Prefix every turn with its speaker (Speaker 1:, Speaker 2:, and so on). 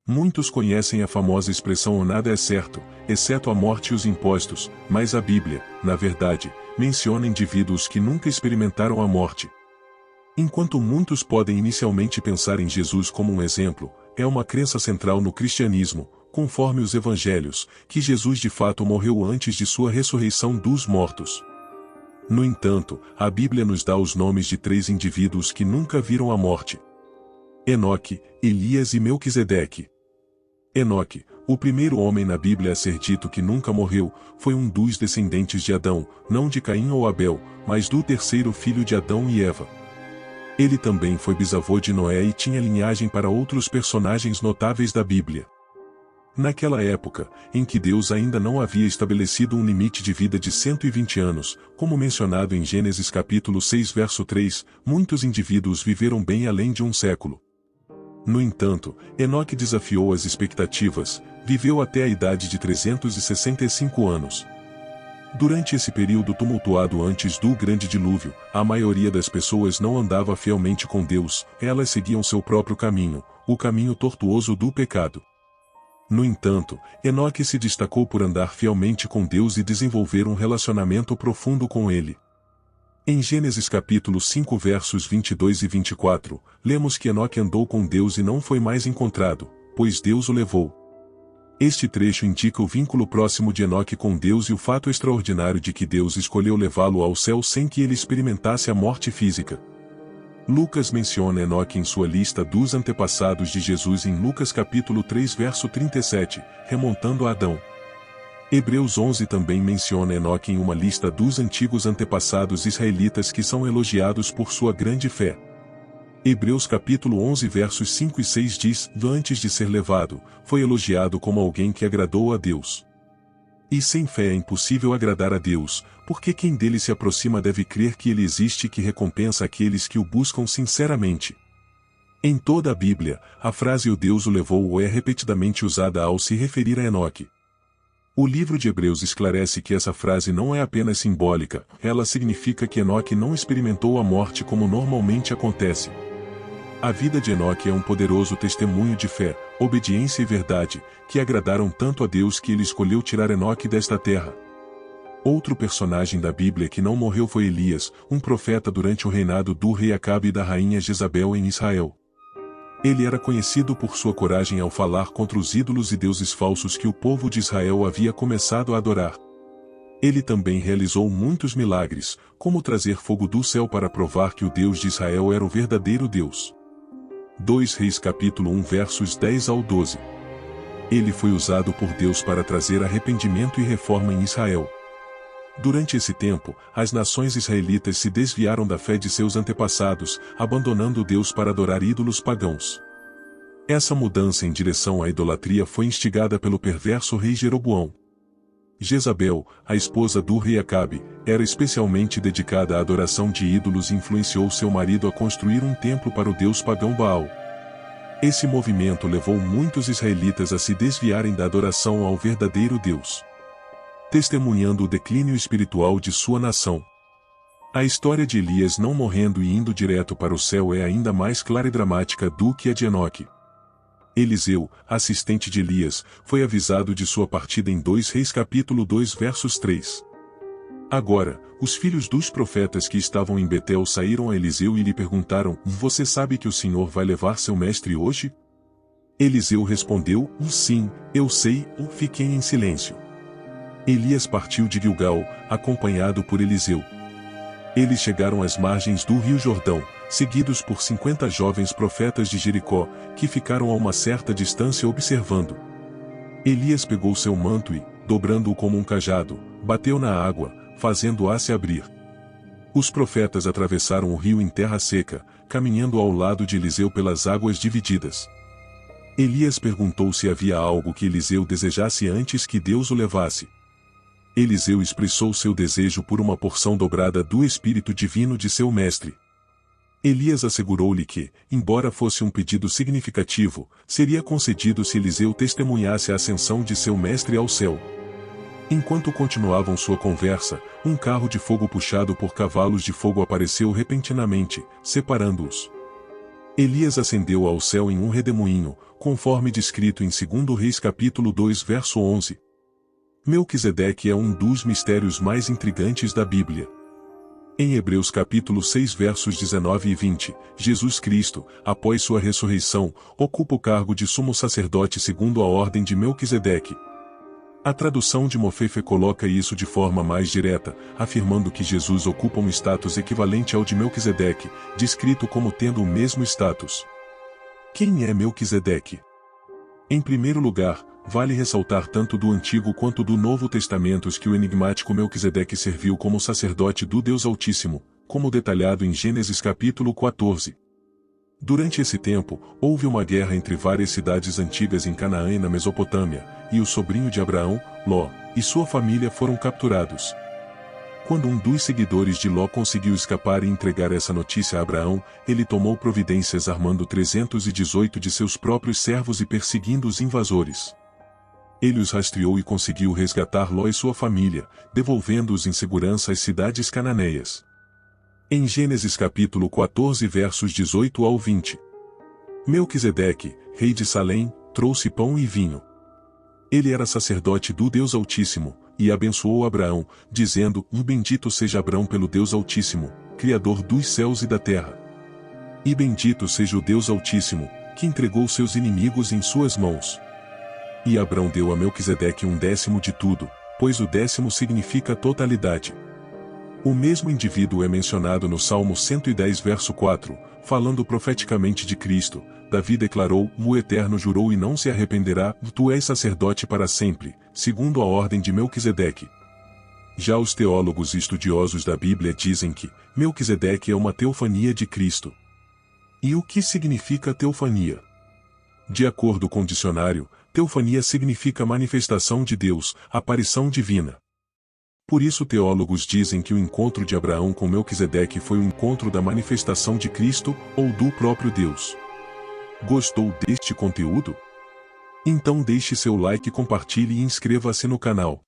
Speaker 1: Muitos conhecem a famosa expressão "o nada é certo, exceto a morte e os impostos", mas a Bíblia, na verdade, menciona indivíduos que nunca experimentaram a morte. Enquanto muitos podem inicialmente pensar em Jesus como um exemplo, é uma crença central no cristianismo, conforme os evangelhos, que Jesus de fato morreu antes de sua ressurreição dos mortos. No entanto, a Bíblia nos dá os nomes de 3 indivíduos que nunca viram a morte: Enoque, Elias e Melquisedeque. Enoque, o primeiro homem na Bíblia a ser dito que nunca morreu, foi um dos descendentes de Adão, não de Caim ou Abel, mas do terceiro filho de Adão e Eva. Ele também foi bisavô de Noé e tinha linhagem para outros personagens notáveis da Bíblia. Naquela época, em que Deus ainda não havia estabelecido um limite de vida de 120 anos, como mencionado em Gênesis capítulo 6 verso 3, muitos indivíduos viveram bem além de um século. No entanto, Enoque desafiou as expectativas, viveu até a idade de 365 anos. Durante esse período tumultuado antes do grande dilúvio, a maioria das pessoas não andava fielmente com Deus, elas seguiam seu próprio caminho, o caminho tortuoso do pecado. No entanto, Enoque se destacou por andar fielmente com Deus e desenvolver um relacionamento profundo com Ele. Em Gênesis capítulo 5 versos 22 e 24, lemos que Enoque andou com Deus e não foi mais encontrado, pois Deus o levou. Este trecho indica o vínculo próximo de Enoque com Deus e o fato extraordinário de que Deus escolheu levá-lo ao céu sem que ele experimentasse a morte física. Lucas menciona Enoque em sua lista dos antepassados de Jesus em Lucas capítulo 3 verso 37, remontando a Adão. Hebreus 11 também menciona Enoque em uma lista dos antigos antepassados israelitas que são elogiados por sua grande fé. Hebreus capítulo 11 versos 5 e 6 diz: "Antes de ser levado, foi elogiado como alguém que agradou a Deus." E sem fé é impossível agradar a Deus, porque quem dele se aproxima deve crer que ele existe e que recompensa aqueles que o buscam sinceramente. Em toda a Bíblia, a frase "o Deus o levou" é repetidamente usada ao se referir a Enoque. O livro de Hebreus esclarece que essa frase não é apenas simbólica, ela significa que Enoque não experimentou a morte como normalmente acontece. A vida de Enoque é um poderoso testemunho de fé, obediência e verdade, que agradaram tanto a Deus que ele escolheu tirar Enoque desta terra. Outro personagem da Bíblia que não morreu foi Elias, um profeta durante o reinado do rei Acabe e da rainha Jezabel em Israel. Ele era conhecido por sua coragem ao falar contra os ídolos e deuses falsos que o povo de Israel havia começado a adorar. Ele também realizou muitos milagres, como trazer fogo do céu para provar que o Deus de Israel era o verdadeiro Deus. 2 Reis capítulo 1 versos 10 ao 12. Ele foi usado por Deus para trazer arrependimento e reforma em Israel. Durante esse tempo, as nações israelitas se desviaram da fé de seus antepassados, abandonando Deus para adorar ídolos pagãos. Essa mudança em direção à idolatria foi instigada pelo perverso rei Jeroboão. Jezabel, a esposa do rei Acabe, era especialmente dedicada à adoração de ídolos e influenciou seu marido a construir um templo para o deus pagão Baal. Esse movimento levou muitos israelitas a se desviarem da adoração ao verdadeiro Deus, testemunhando o declínio espiritual de sua nação. A história de Elias não morrendo e indo direto para o céu é ainda mais clara e dramática do que a de Enoque. Eliseu, assistente de Elias, foi avisado de sua partida em 2 Reis capítulo 2 versos 3. Agora, os filhos dos profetas que estavam em Betel saíram a Eliseu e lhe perguntaram: "Você sabe que o Senhor vai levar seu mestre hoje?" Eliseu respondeu: "Sim, eu sei." Fiquem em silêncio. Elias partiu de Gilgal, acompanhado por Eliseu. Eles chegaram às margens do rio Jordão, seguidos por 50 jovens profetas de Jericó, que ficaram a uma certa distância observando. Elias pegou seu manto e, dobrando-o como um cajado, bateu na água, fazendo-a se abrir. Os profetas atravessaram o rio em terra seca, caminhando ao lado de Eliseu pelas águas divididas. Elias perguntou se havia algo que Eliseu desejasse antes que Deus o levasse. Eliseu expressou seu desejo por uma porção dobrada do Espírito Divino de seu mestre. Elias assegurou-lhe que, embora fosse um pedido significativo, seria concedido se Eliseu testemunhasse a ascensão de seu mestre ao céu. Enquanto continuavam sua conversa, um carro de fogo puxado por cavalos de fogo apareceu repentinamente, separando-os. Elias ascendeu ao céu em um redemoinho, conforme descrito em 2 Reis capítulo 2 verso 11. Melquisedeque é um dos mistérios mais intrigantes da Bíblia. Em Hebreus capítulo 6 versos 19 e 20, Jesus Cristo, após sua ressurreição, ocupa o cargo de sumo sacerdote segundo a ordem de Melquisedeque. A tradução de Mofefe coloca isso de forma mais direta, afirmando que Jesus ocupa um status equivalente ao de Melquisedeque, descrito como tendo o mesmo status. Quem é Melquisedeque? Em primeiro lugar, vale ressaltar tanto do Antigo quanto do Novo Testamentos que o enigmático Melquisedeque serviu como sacerdote do Deus Altíssimo, como detalhado em Gênesis capítulo 14. Durante esse tempo, houve uma guerra entre várias cidades antigas em Canaã e na Mesopotâmia, e o sobrinho de Abraão, Ló, e sua família foram capturados. Quando um dos seguidores de Ló conseguiu escapar e entregar essa notícia a Abraão, ele tomou providências armando 318 de seus próprios servos e perseguindo os invasores. Ele os rastreou e conseguiu resgatar Ló e sua família, devolvendo-os em segurança às cidades cananeias. Em Gênesis capítulo 14 versos 18 ao 20. Melquisedeque, rei de Salém, trouxe pão e vinho. Ele era sacerdote do Deus Altíssimo, e abençoou Abraão, dizendo: Bendito seja Abraão pelo Deus Altíssimo, Criador dos céus e da terra. E bendito seja o Deus Altíssimo, que entregou seus inimigos em suas mãos. E Abraão deu a Melquisedeque 1/10 de tudo, pois o 10º significa totalidade. O mesmo indivíduo é mencionado no Salmo 110 verso 4, falando profeticamente de Cristo. Davi declarou: O Eterno jurou e não se arrependerá, tu és sacerdote para sempre, segundo a ordem de Melquisedeque. Já os teólogos e estudiosos da Bíblia dizem que Melquisedeque é uma teofania de Cristo. E o que significa teofania? De acordo com o dicionário, teofania significa manifestação de Deus, aparição divina. Por isso teólogos dizem que o encontro de Abraão com Melquisedeque foi o encontro da manifestação de Cristo, ou do próprio Deus. Gostou deste conteúdo? Então deixe seu like, compartilhe e inscreva-se no canal.